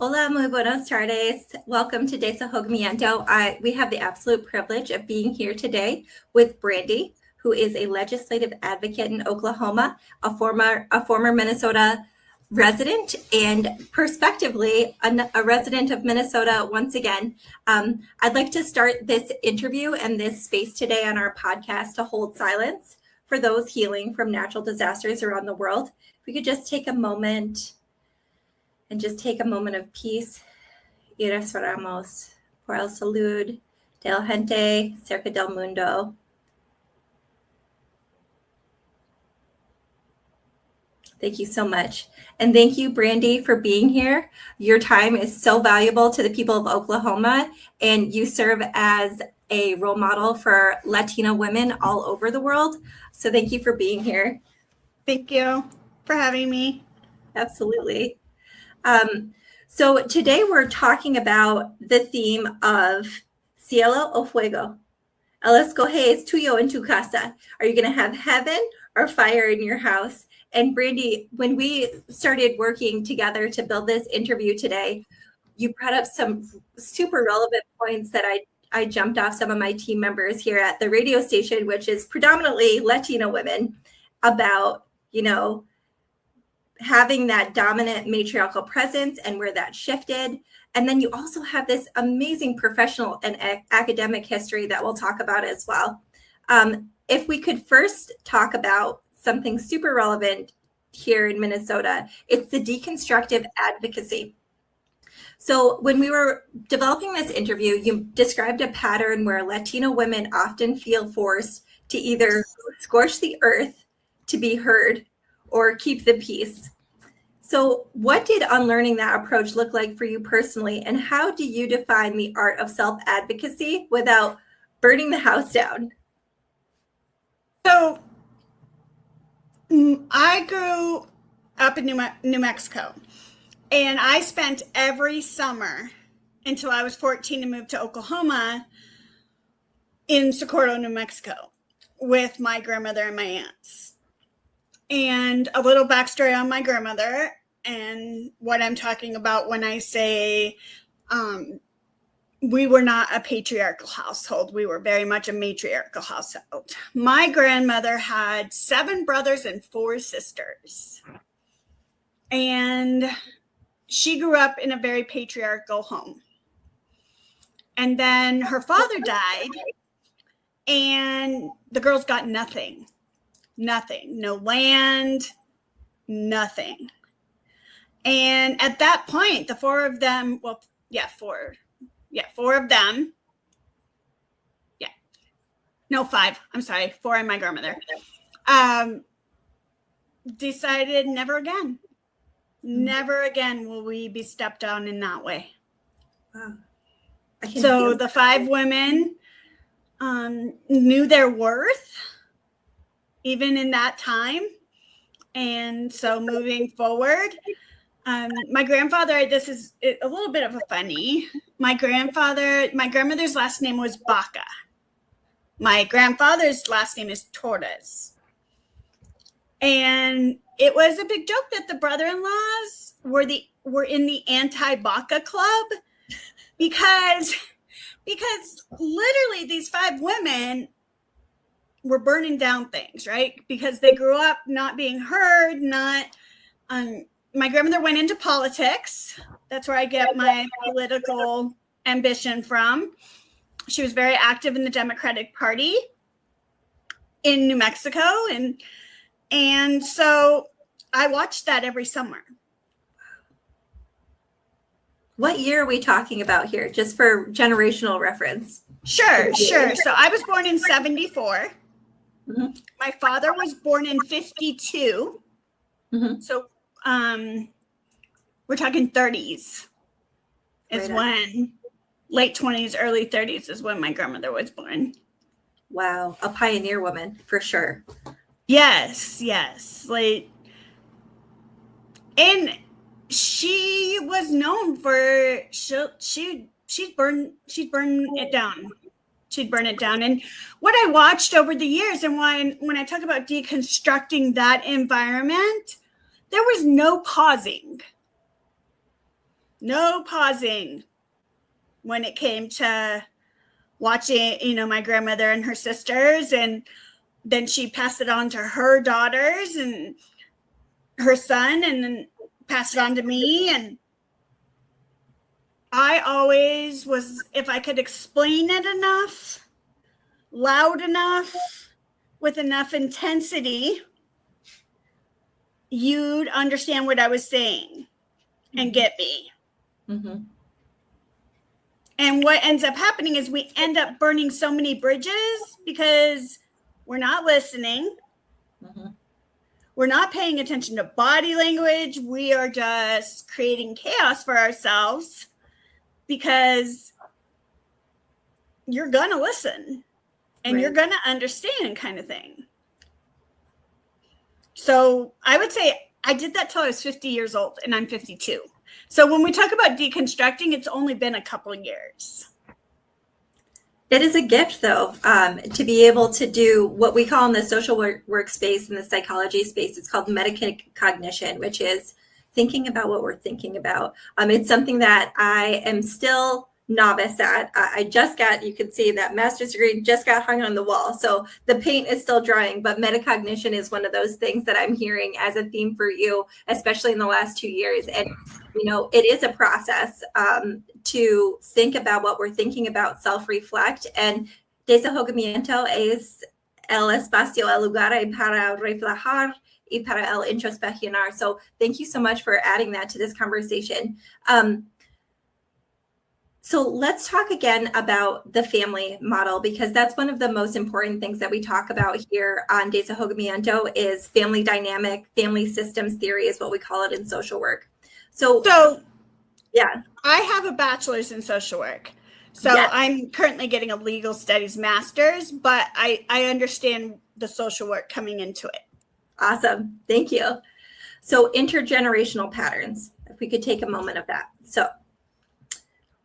Hola, muy buenas tardes. Welcome to Desahogamiento. We have the absolute privilege of being here today with Brandy, who is a legislative advocate in Oklahoma, a former Minnesota resident, and prospectively a resident of Minnesota once again. I'd like to start this interview and this space today on our podcast to hold silence for those healing from natural disasters around the world. If we could just take a moment of peace y respiramos por el salud de la gente cerca del mundo. Thank you so much. And thank you, Brandy, for being here. Your time is so valuable to the people of Oklahoma, and you serve as a role model for Latina women all over the world. So thank you for being here. Thank you for having me. Absolutely. So today we're talking about the theme of Cielo o Fuego. El escoge, tuyo, en tu casa. Are you going to have heaven or fire in your house? And Brandy, when we started working together to build this interview today, you brought up some super relevant points that I jumped off some of my team members here at the radio station, which is predominantly Latina women, about, having that dominant matriarchal presence and where that shifted. And then you also have this amazing professional and academic history that we'll talk about as well. If we could first talk about something super relevant here in Minnesota, it's the deconstructive advocacy. So when we were developing this interview, you described a pattern where Latino women often feel forced to either scorch the earth to be heard or keep the peace. So what did unlearning that approach look like for you personally? And how do you define the art of self-advocacy without burning the house down? So I grew up in New Mexico, and I spent every summer until I was 14 and moved to Oklahoma in Socorro, New Mexico, with my grandmother and my aunts. And a little backstory on my grandmother and what I'm talking about when I say we were not a patriarchal household. We were very much a matriarchal household. My grandmother had 7 brothers and 4 sisters. And she grew up in a very patriarchal home. And then her father died, and the girls got nothing. Nothing, no land, nothing. And at that point, the 4 of them, 4 of them. Yeah, no, 5. I'm sorry, 4 and my grandmother. Decided never again will we be stepped on in that way. Wow. So the 5 women knew their worth, even in that time. And so moving forward, my grandfather, this is a little bit of a funny, my grandmother's last name was Baca. My grandfather's last name is Torres. And it was a big joke that the brother-in-laws were in the anti-Baca club because literally these 5 women were burning down things, right? Because they grew up not being heard, my grandmother went into politics. That's where I get my political ambition from. She was very active in the Democratic Party in New Mexico. And so I watched that every summer. What year are we talking about here, just for generational reference? Sure. So I was born in 74. Mm-hmm. My father was born in 52. Mm-hmm. So we're talking 30s is when, late 20s, early 30s is when my grandmother was born. Wow. A pioneer woman for sure. Yes. And she was known for, she'd burn it down. She'd burn it down. And what I watched over the years, and when I talk about deconstructing that environment, there was no pausing. No pausing when it came to watching, my grandmother and her sisters. And then she passed it on to her daughters and her son, and then passed it on to me. And I always was, if I could explain it enough, loud enough, with enough intensity, you'd understand what I was saying and get me. Mm-hmm. And what ends up happening is we end up burning so many bridges because we're not listening. Mm-hmm. We're not paying attention to body language. We are just creating chaos for ourselves because you're going to listen and you're going to understand, kind of thing. So I would say I did that till I was 50 years old, and I'm 52. So when we talk about deconstructing, it's only been a couple of years. It is a gift, though, to be able to do what we call in the social work space, in the psychology space, it's called metacognition, which is thinking about what we're thinking about. It's something that I am still novice at. I just got, you can see that master's degree just got hung on the wall. So the paint is still drying, but metacognition is one of those things that I'm hearing as a theme for you, especially in the last 2 years. And, it is a process to think about what we're thinking about, self-reflect. And Desahogamiento es el espacio, el lugar para reflejar y para el introspeccionar. So thank you so much for adding that to this conversation. So let's talk again about the family model, because that's one of the most important things that we talk about here on Desahogamiento is family dynamic, family systems theory is what we call it in social work. So yeah, I have a bachelor's in social work. So yeah. I'm currently getting a legal studies master's, but I understand the social work coming into it. Awesome. Thank you. So intergenerational patterns, if we could take a moment of that. So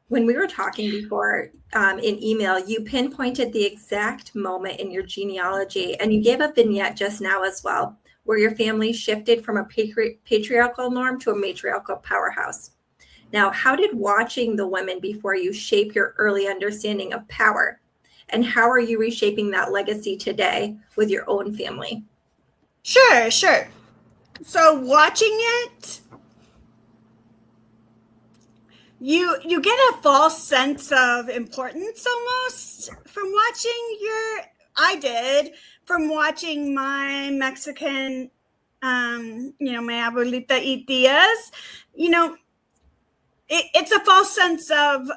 when we were talking before in email, you pinpointed the exact moment in your genealogy, and you gave a vignette just now as well, where your family shifted from a patriarchal norm to a matriarchal powerhouse. Now, how did watching the women before you shape your early understanding of power? And how are you reshaping that legacy today with your own family? Sure. So watching it, you get a false sense of importance almost from from watching my Mexican, my abuelita y tías, it's a false sense of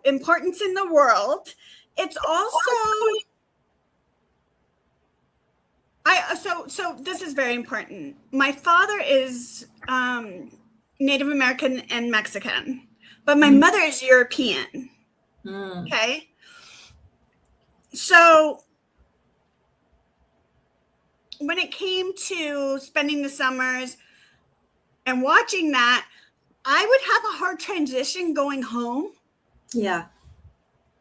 importance in the world. It's also, so this is very important. My father is Native American and Mexican, but my mother is European. Okay. So when it came to spending the summers and watching that, I would have a hard transition going home. Yeah.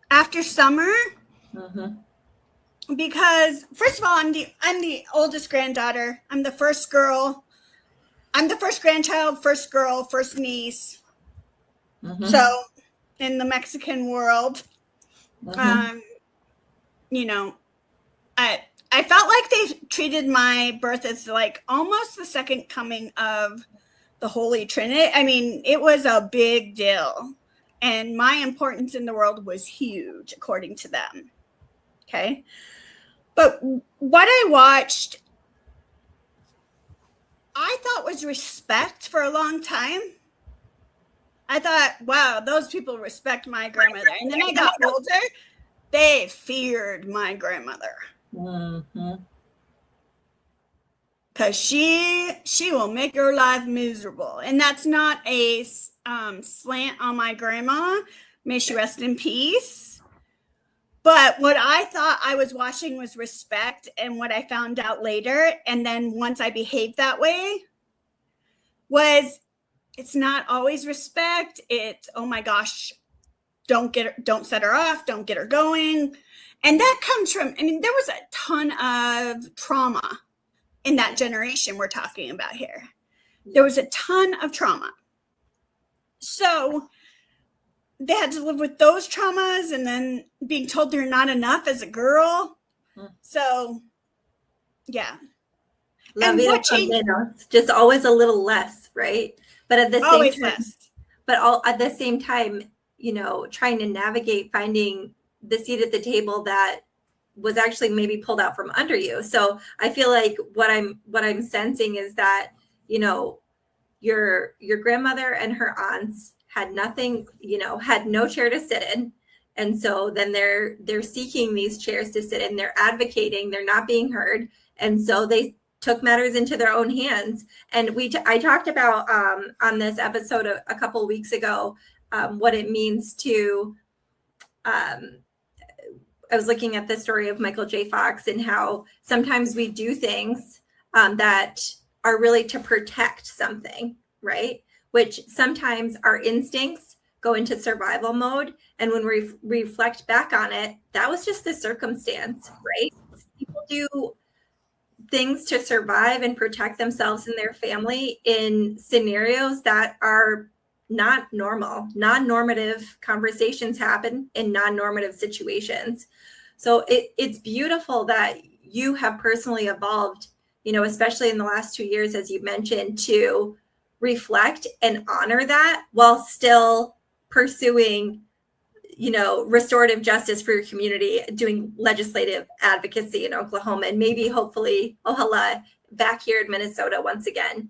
After summer. Mm-hmm. Because first of all, I'm the oldest granddaughter. I'm the first girl. I'm the first grandchild, first girl, first niece. Mm-hmm. So in the Mexican world, mm-hmm. I felt like they treated my birth as like almost the second coming of the Holy Trinity. I mean, it was a big deal. And my importance in the world was huge, according to them. Okay. But what I watched, I thought was respect for a long time. I thought, wow, those people respect my grandmother. And then I got older, they feared my grandmother. Mm-hmm. Because she will make your life miserable. And that's not a slant on my grandma. May she rest in peace. But what I thought I was watching was respect, and what I found out later, and then once I behaved that way, was it's not always respect. It's, oh my gosh, don't set her off, don't get her going. And that comes from, there was a ton of trauma in that generation we're talking about here. There was a ton of trauma. So they had to live with those traumas and then being told they're not enough as a girl. So, yeah. La And vida what con changed? menos, just always a little less, right? But at the same Always time, less. at the same time, trying to navigate finding the seat at the table that was actually maybe pulled out from under you. So I feel like what I'm sensing is that, your grandmother and her aunts had nothing, had no chair to sit in. And so then they're seeking these chairs to sit in, they're advocating, they're not being heard. And so they took matters into their own hands. And I talked about on this episode a couple of weeks ago what it means to I was looking at the story of Michael J. Fox and how sometimes we do things that are really to protect something, right? Which sometimes our instincts go into survival mode. And when we reflect back on it, that was just the circumstance, right? People do things to survive and protect themselves and their family in scenarios that are not normal. Non-normative conversations happen in non-normative situations. So it's beautiful that you have personally evolved, especially in the last 2 years, as you mentioned, to reflect and honor that while still pursuing, restorative justice for your community, doing legislative advocacy in Oklahoma, and maybe hopefully, Ohala, back here in Minnesota once again.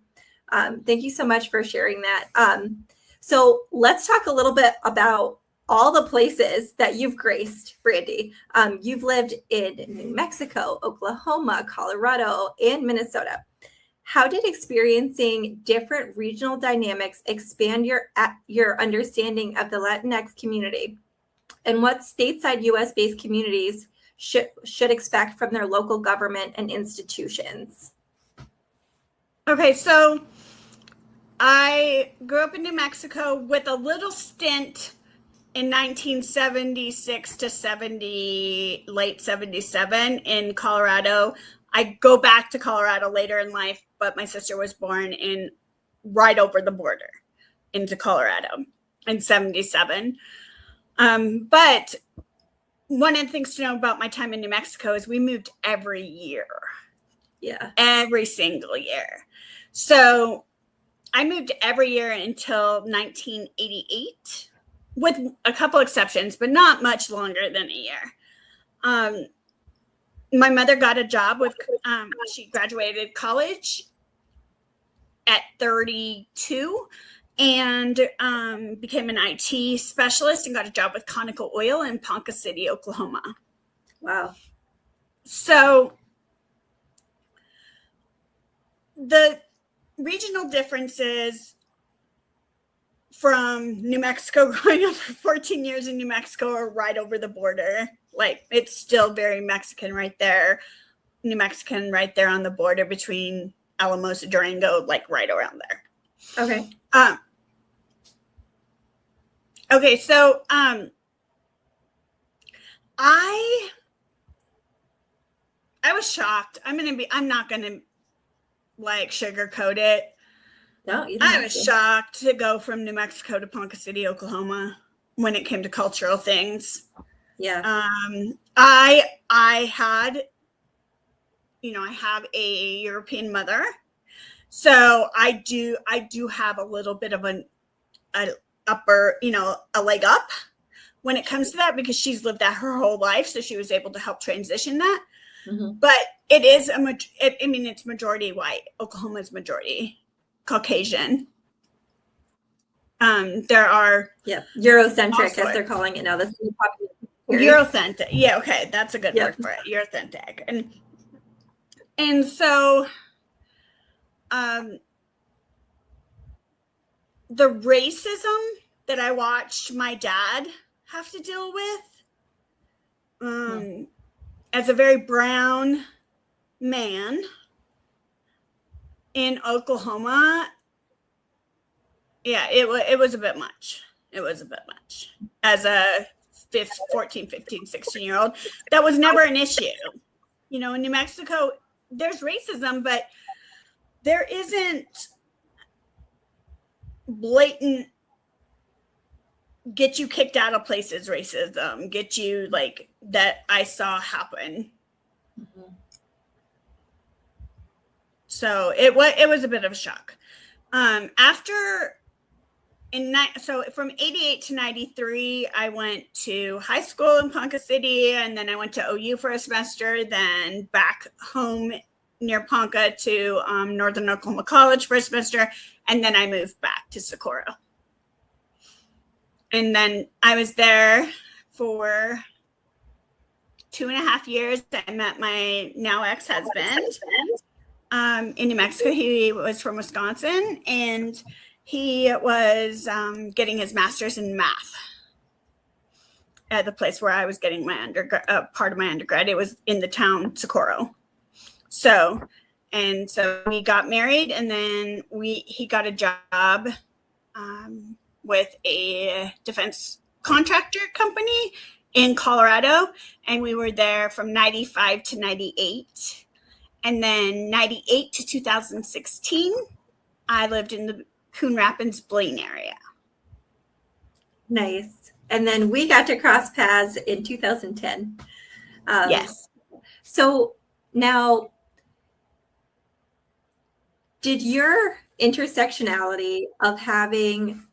Thank you so much for sharing that. So let's talk a little bit about all the places that you've graced, Brandy. You've lived in New Mexico, Oklahoma, Colorado, and Minnesota. How did experiencing different regional dynamics expand your understanding of the Latinx community? And what stateside U.S.-based communities should expect from their local government and institutions? Okay, so I grew up in New Mexico with a little stint in 1976 to late 77 in Colorado. I go back to Colorado later in life, but my sister was born right over the border into Colorado in 77. But one of the things to know about my time in New Mexico is we moved every year. Yeah. Every single year. So I moved every year until 1988, with a couple exceptions, but not much longer than a year. My mother got a job she graduated college at 32 and became an IT specialist and got a job with Conoco Oil in Ponca City, Oklahoma. Wow. So the regional differences from New Mexico, growing up for 14 years in New Mexico, are right over the border. Like, it's still very Mexican right there. New Mexican right there on the border between Alamosa, Durango, like right around there. Okay. Okay, so I was shocked. I'm not gonna like sugarcoat it. No, I was shocked to go from New Mexico to Ponca City, Oklahoma, when it came to cultural things. Yeah. I had, I have a European mother, so I do have a little bit of a leg up when it comes to that, because she's lived that her whole life, so she was able to help transition that. Mm-hmm. But it is it's majority white. Oklahoma is majority Caucasian. There are Eurocentric, as they're calling it now. This is Eurocentric. Yeah, okay, that's a good word for it. Eurocentric. And so the racism that I watched my dad have to deal with as a very brown man in Oklahoma, it was a bit much. It was a bit much. As a 14, 15, 16-year-old, that was never an issue. In New Mexico, there's racism, but there isn't blatant get you kicked out of places racism, get you like that I saw happen. Mm-hmm. So it was a bit of a shock. So from 88 to 93, I went to high school in Ponca City, and then I went to OU for a semester, then back home near Ponca to Northern Oklahoma College for a semester, and then I moved back to Socorro. And then I was there for 2.5 years. I met my now ex-husband in New Mexico. He was from Wisconsin, and he was getting his master's in math at the place where I was getting my part of my undergrad. It was in the town Socorro. So we got married, and then he got a job with a defense contractor company in Colorado, and we were there from 95 to 98. And then 98 to 2016, I lived in the Coon Rapids, Blaine area. Nice. And then we got to cross paths in 2010. Yes. So now, did your intersectionality of having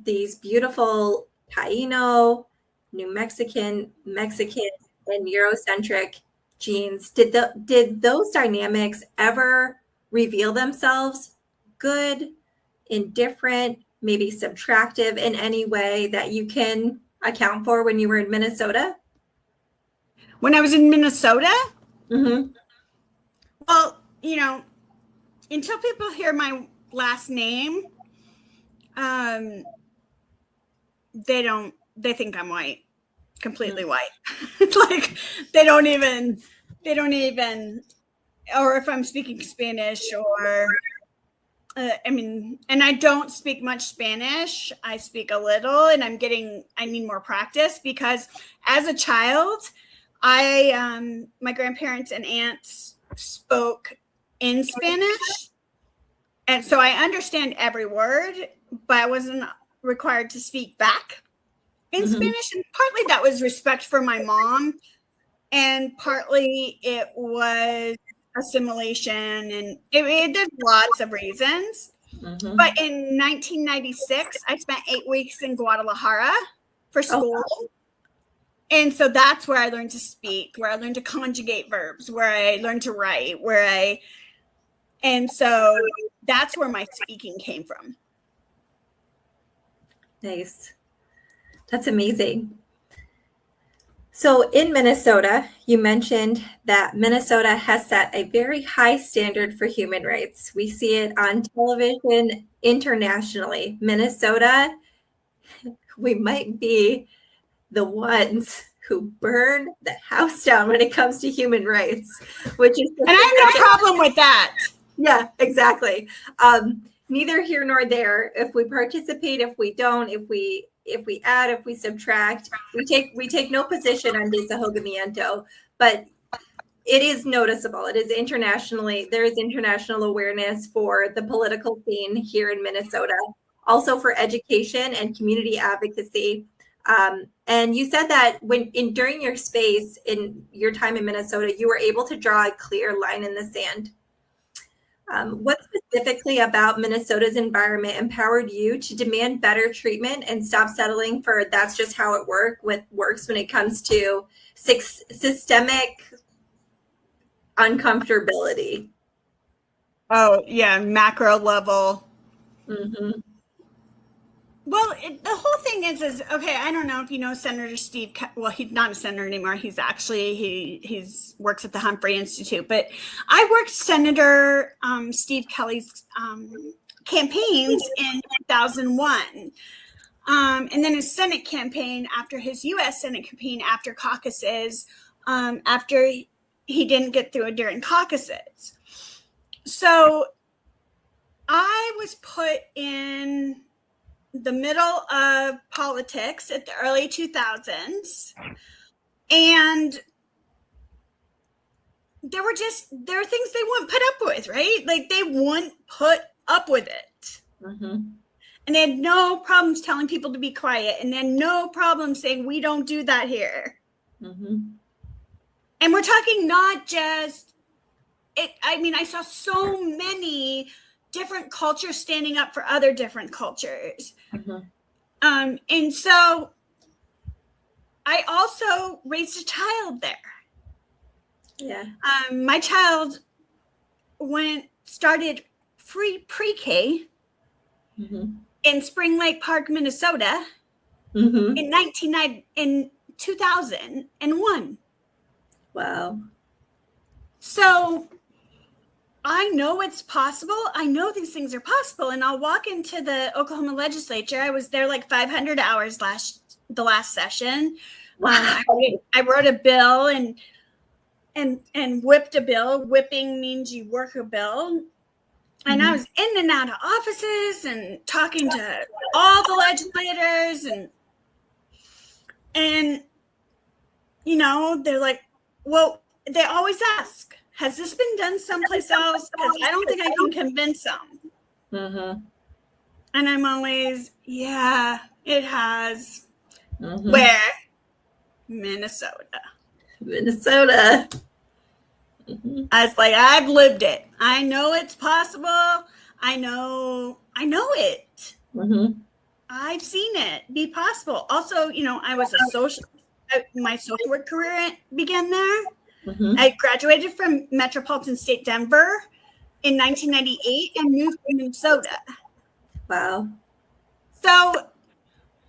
these beautiful Taino, New Mexican, and Eurocentric genes, did those dynamics ever reveal themselves good, indifferent, maybe subtractive in any way that you can account for when you were in Minnesota? When I was in Minnesota? Mm-hmm. Well, until people hear my last name, they think I'm white, completely white. Like they don't even, or if I'm speaking Spanish or, and I don't speak much Spanish. I speak a little, and I need more practice, because as a child, my grandparents and aunts spoke in Spanish. And so I understand every word, but I wasn't required to speak back in Spanish. And partly that was respect for my mom, and partly it was assimilation, and it did lots of reasons. Mm-hmm. But in 1996, I spent 8 weeks in Guadalajara for school. Oh. And so that's where I learned to speak, where I learned to conjugate verbs, where I learned to write, and so that's where my speaking came from. Nice. That's amazing. So in Minnesota, you mentioned that Minnesota has set a very high standard for human rights. We see it on television internationally. Minnesota, we might be the ones who burn the house down when it comes to human rights, which is, and I have no problem with that. Yeah, exactly. Neither here nor there. If we participate, if we don't, if we add, if we subtract, we take no position on Desahogamiento, but it is noticeable. It is internationally, there is international awareness for the political scene here in Minnesota, also for education and community advocacy. And you said that during your space in your time in Minnesota, you were able to draw a clear line in the sand. What specifically about Minnesota's environment empowered you to demand better treatment and stop settling for that's just how it works when it comes to systemic uncomfortability? Oh, yeah, macro level. Mm-hmm. Well, the whole thing is okay. I don't know if you know Senator Steve. Well, he's not a senator anymore. He's actually he's works at the Humphrey Institute. But I worked Senator Steve Kelly's campaigns in 2001, and then his Senate campaign after his U.S. Senate campaign after caucuses, after he didn't get through during caucuses. So I was put in the middle of politics at the early 2000s, and there were things they wouldn't put up with, right? Like they wouldn't put up with it. Mm-hmm. And they had no problems telling people to be quiet. And they had no problem saying, we don't do that here. Mm-hmm. And we're talking not just it. I mean, I saw so many different cultures standing up for other different cultures. Mm-hmm. And so I also raised a child there. Yeah. My child started free pre-K in Spring Lake Park, Minnesota in 2001. Wow. So I know it's possible. I know these things are possible. And I'll walk into the Oklahoma legislature. I was there like 500 hours the last session. Wow. I wrote a bill and whipped a bill. Whipping means you work a bill. And I was in and out of offices and talking to all the legislators and you know, they're like, well, they always ask, has this been done someplace else? Because I don't think I can convince them. Mm-hmm. And I'm always, yeah, it has. Mm-hmm. Where? Minnesota. Mm-hmm. I was like, I've lived it. I know it's possible. I know it. Mm-hmm. I've seen it be possible. Also, you know, I was my social work career began there. Mm-hmm. I graduated from Metropolitan State Denver in 1998 and moved to Minnesota. Wow. So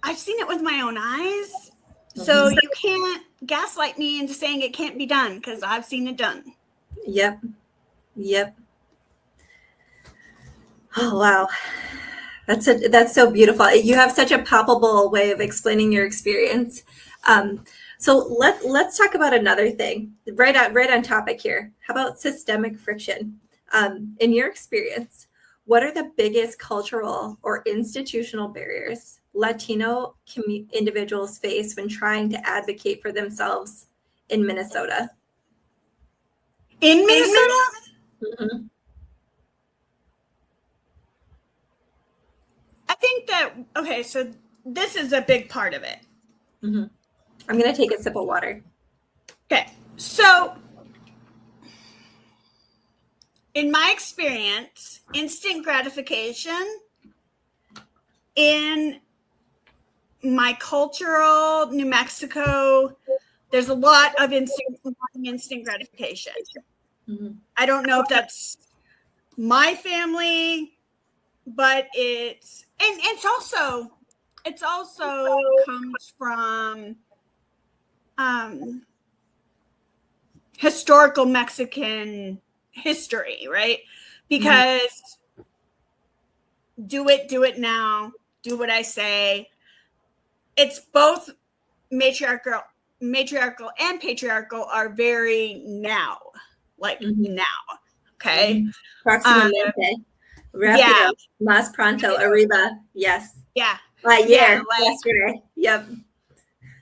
I've seen it with my own eyes. Mm-hmm. So you can't gaslight me into saying it can't be done because I've seen it done. Yep. Oh, wow. That's so beautiful. You have such a palpable way of explaining your experience. So let's talk about another thing right on topic here. How about systemic friction? In your experience, what are the biggest cultural or institutional barriers Latino individuals face when trying to advocate for themselves in Minnesota? In Minnesota? Mm-hmm. I think that, okay, so this is a big part of it. Mm-hmm. I'm going to take a sip of water. Okay, so in my experience, instant gratification in my cultural New Mexico, there's a lot of instant gratification. Mm-hmm. I don't know if that's my family, but it's also comes from historical Mexican history, right? Because do it now, do what I say. It's both matriarchal and patriarchal are very now, like now. Okay. Próximamente. Rápido. Yeah. Más pronto. Arriba. Yes. Yeah. Yeah. Yesterday. Yep.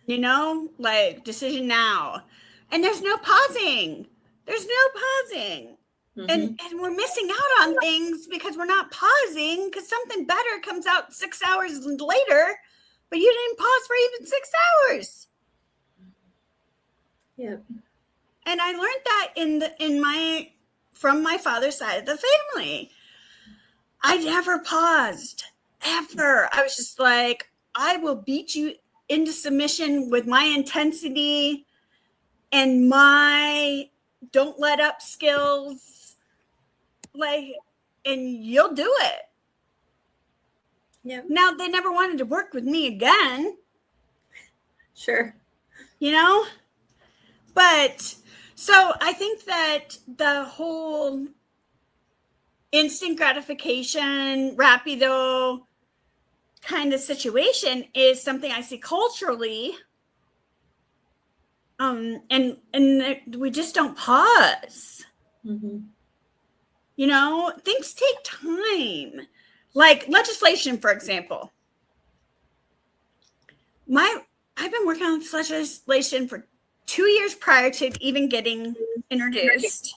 You know, like decision now. And there's no pausing. Mm-hmm. And we're missing out on things because we're not pausing because something better comes out 6 hours later, but you didn't pause for even 6 hours. Yep. And I learned that from my father's side of the family. I never paused, ever. I was just like, I will beat you into submission with my intensity and my don't let up skills, like, and you'll do it. Yeah. Now they never wanted to work with me again. Sure. You know? But so I think that the whole instant gratification, rapido kind of situation is something I see culturally. And we just don't pause. Mm-hmm. You know, things take time. Like legislation, for example. I've been working on this legislation for 2 years prior to even getting introduced.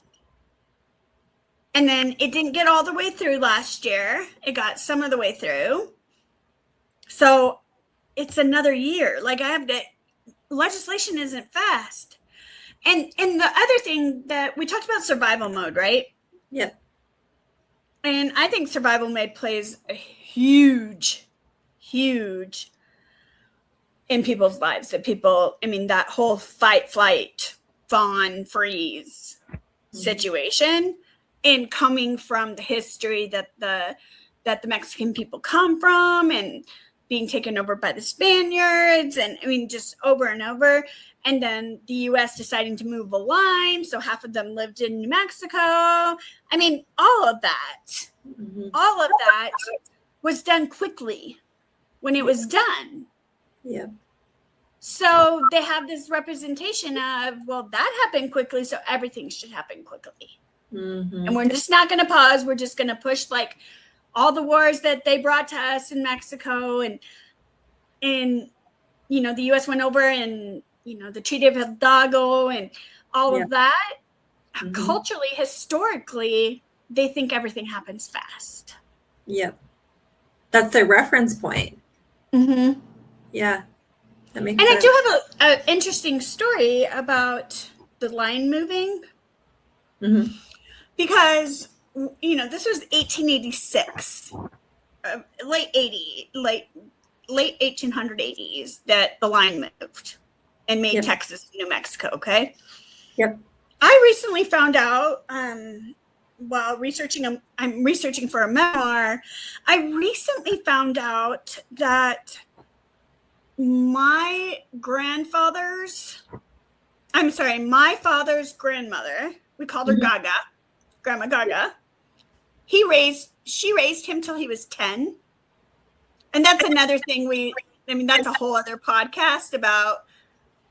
And then it didn't get all the way through last year. It got some of the way through. So it's another year. Like legislation isn't fast. And the other thing that we talked about, survival mode, right? Yep. And I think survival mode plays a huge in people's lives. That whole fight, flight, fawn, freeze situation, and coming from the history that the Mexican people come from, and being taken over by the Spaniards, and just over and over. And then the U.S. deciding to move a line, so half of them lived in New Mexico. All of that was done quickly when it was done. Yeah. So they have this representation of, well, that happened quickly, so everything should happen quickly. And we're just not going to pause. We're just going to push like all the wars that they brought to us in Mexico, and the U.S. went over, and the Treaty of Hidalgo and all of that. Culturally, historically, they think everything happens fast. Yep. That's their reference point. Yeah. That makes sense. I do have an interesting story about the line moving. Because, this was 1886, late 1880s that the line moved and made Texas, New Mexico. Okay. Yep. I recently found out, while I'm researching for a memoir, I recently found out that my father's grandmother, we called her Gaga, Grandma Gaga. She raised him till he was 10. And that's another thing that's a whole other podcast about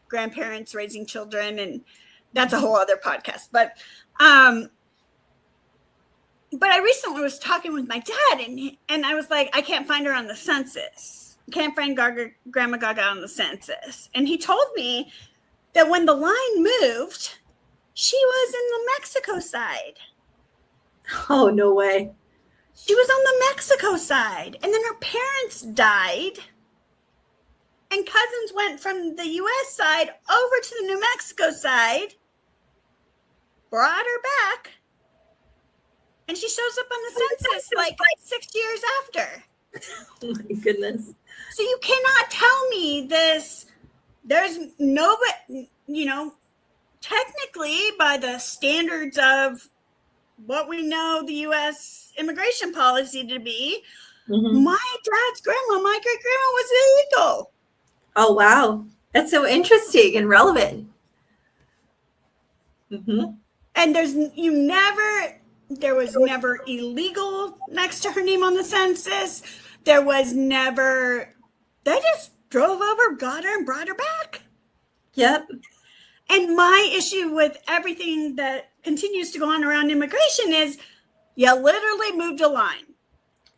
grandparents raising children, and that's a whole other podcast. But I recently was talking with my dad, and I was like, I can't find her on the census. I can't find Grandma Gaga on the census. And he told me that when the line moved, she was in the Mexico side. Oh, no way. She was on the Mexico side. And then her parents died. And cousins went from the U.S. side over to the New Mexico side, brought her back, and she shows up on the census like 6 years after. Oh my goodness. So you cannot tell me this. There's nobody, technically by the standards of what we know the U.S. immigration policy to be, my dad's grandma, my great grandma, was illegal. Oh, wow. That's so interesting and relevant. And there was never illegal next to her name on the census. There was never, they just drove over, got her, and brought her back. Yep. And my issue with everything that continues to go on around immigration is you literally moved a line.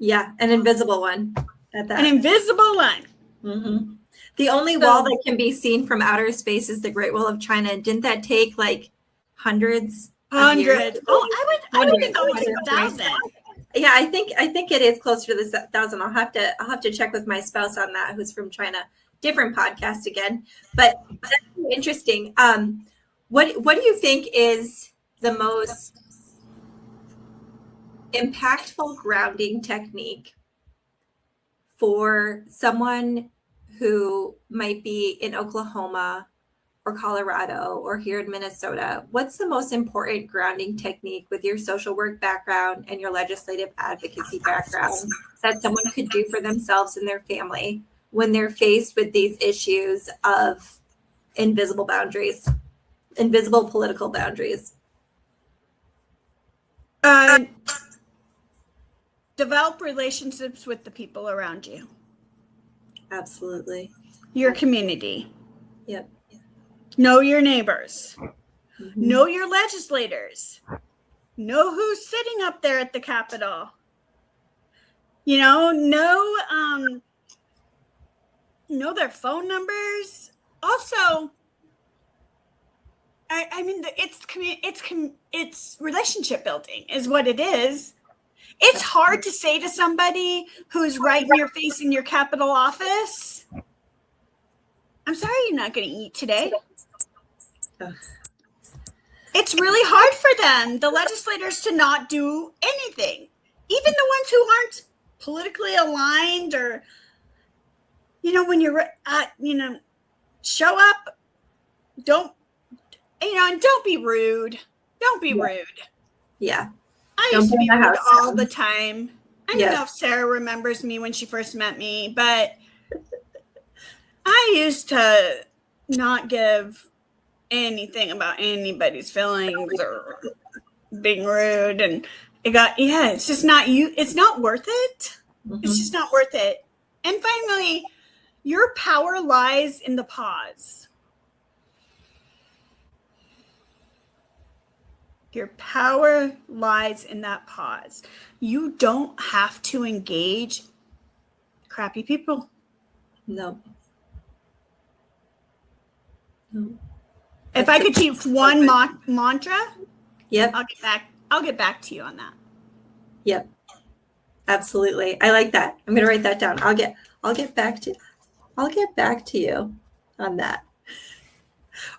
Yeah, an invisible one at that. An invisible line. The only wall that can be seen from outer space is the Great Wall of China. Didn't that take like hundreds? Hundreds. Oh, I would think it was 1,000. Yeah, I think it is closer to the 1,000. I'll have to check with my spouse on that, who's from China. Different podcast again, but that's interesting. What do you think is the most impactful grounding technique for someone who might be in Oklahoma or Colorado or here in Minnesota? What's the most important grounding technique with your social work background and your legislative advocacy background that someone could do for themselves and their family when they're faced with these issues of invisible boundaries, invisible political boundaries? Develop relationships with the people around you. Absolutely. Your community. Yep. Know your neighbors. Know your legislators. Know who's sitting up there at the Capitol. Know their phone numbers. Also, it's relationship building is what it is. It's hard to say to somebody who's right in your face in your Capitol office, I'm sorry you're not going to eat today. It's really hard for them, the legislators, to not do anything. Even the ones who aren't politically aligned or, when you're, show up, and don't be rude. Don't be rude. Yeah. I used to be rude all the time. I don't know if Sarah remembers me when she first met me, but I used to not give anything about anybody's feelings or being rude. And it's just not it's not worth it. Mm-hmm. It's just not worth it. And finally, your power lies in the pause. Your power lies in that pause. You don't have to engage crappy people. No. If I could teach one mantra, yep, I'll get back to you on that. Yep. Absolutely. I like that. I'm going to write that down. I'll get back to you on that.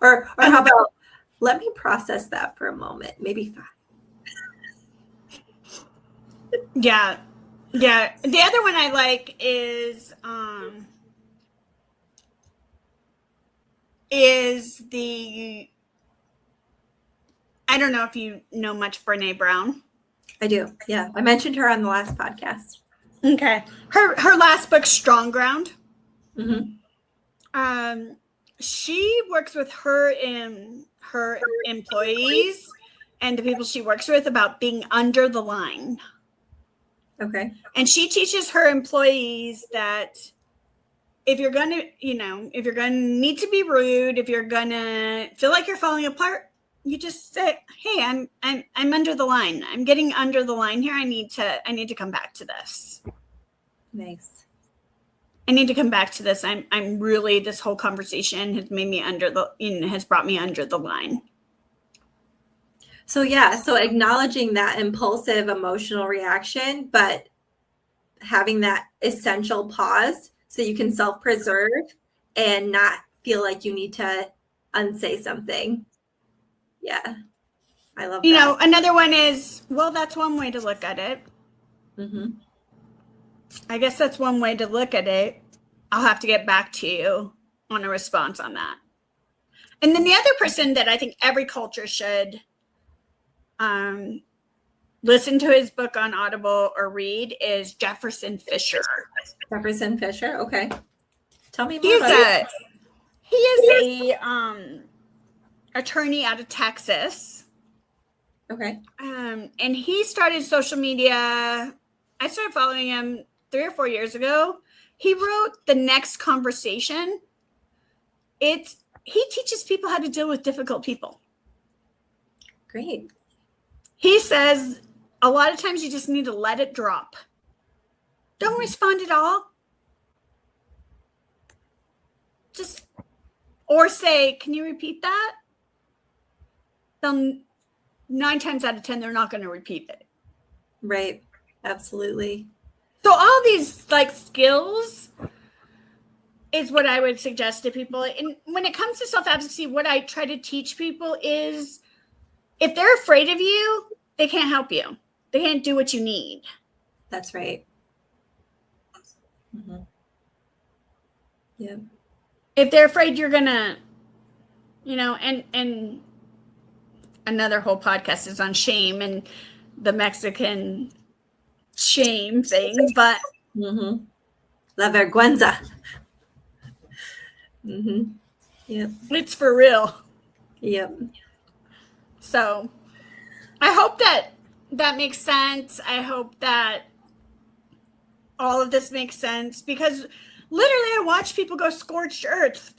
Or how about, let me process that for a moment, maybe 5. Yeah. Yeah. The other one I like is I don't know if you know much Brene Brown. I do. Yeah. I mentioned her on the last podcast. Okay. Her last book, Strong Ground. Mm-hmm. She works with her employees and the people she works with about being under the line. Okay. And she teaches her employees that if you're going to need to be rude, if you're going to feel like you're falling apart, you just say, "Hey, I'm under the line. I'm getting under the line here. I need to come back to this." Nice. I need to come back to this. I'm really, this whole conversation has made me has brought me under the line. So acknowledging that impulsive emotional reaction, but having that essential pause so you can self-preserve and not feel like you need to unsay something. Yeah. I love that. Another one is, well, that's one way to look at it. Mm-hmm. I guess that's one way to look at it. I'll have to get back to you on a response on that. And then the other person that I think every culture should listen to his book on Audible or read is Jefferson Fisher. Jefferson Fisher. Okay. Tell me more about it. He is a attorney out of Texas. Okay. And he started social media. I started following him 3 or 4 years ago. He wrote The Next Conversation. He teaches people how to deal with difficult people. Great. He says a lot of times you just need to let it drop. Don't respond at all. Or say, "Can you repeat that?" They'll 9 times out of 10, they're not going to repeat it. Right. Absolutely. So all these skills is what I would suggest to people. And when it comes to self-advocacy, what I try to teach people is if they're afraid of you, they can't help you. They can't do what you need. That's right. Mm-hmm. Yeah. If they're afraid you're going to, and another whole podcast is on shame and the Mexican shame thing, but mm-hmm. La vergüenza. Mm-hmm. Yep. It's for real. Yep. So I hope that makes sense. I hope that all of this makes sense, because literally I watch people go scorched earth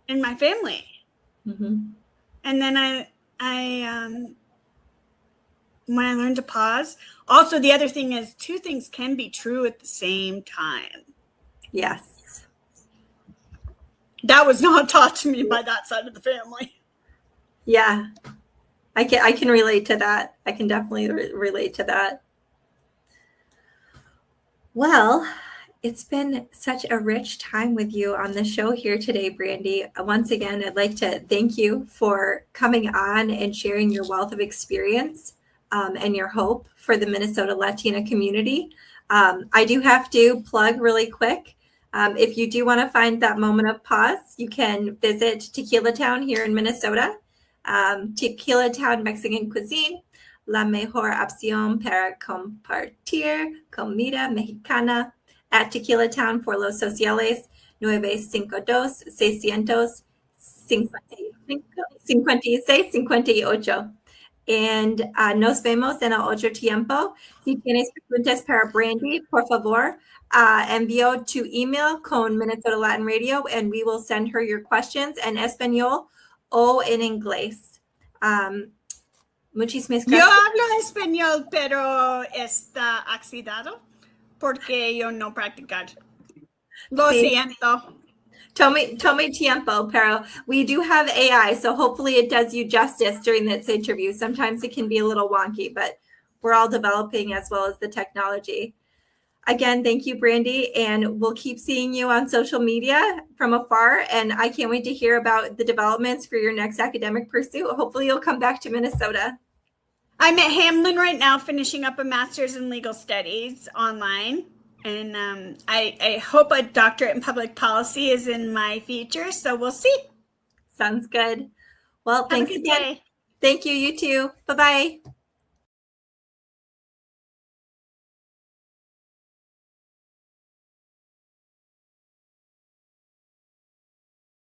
in my family. Mm-hmm. And then I when I learned to pause. Also, the other thing is 2 things can be true at the same time. Yes. That was not taught to me by that side of the family. Yeah. I can relate to that. I can definitely relate to that. Well, it's been such a rich time with you on the show here today, Brandy. Once again, I'd like to thank you for coming on and sharing your wealth of experience and your hope for the Minnesota Latina community. I do have to plug really quick. If you do want to find that moment of pause, you can visit Tequila Town here in Minnesota. Tequila Town Mexican cuisine, la mejor opción para compartir comida mexicana at Tequila Town for los sociales 952-656-58. And nos vemos en el otro tiempo. Si tienes preguntas para Brandy, por favor, envío tu email con Minnesota Latin Radio and we will send her your questions en español o en inglés. Muchísimas gracias. Yo hablo español, pero está oxidado porque yo no practicar. Lo siento. Tome tiempo, pero we do have AI, so hopefully it does you justice during this interview. Sometimes it can be a little wonky, but we're all developing as well as the technology. Again, thank you, Brandy, and we'll keep seeing you on social media from afar, and I can't wait to hear about the developments for your next academic pursuit. Hopefully you'll come back to Minnesota. I'm at Hamlin right now finishing up a master's in legal studies online. And I hope a doctorate in public policy is in my future. So we'll see. Sounds good. Well, thanks again. Day. Thank you. You too. Bye-bye.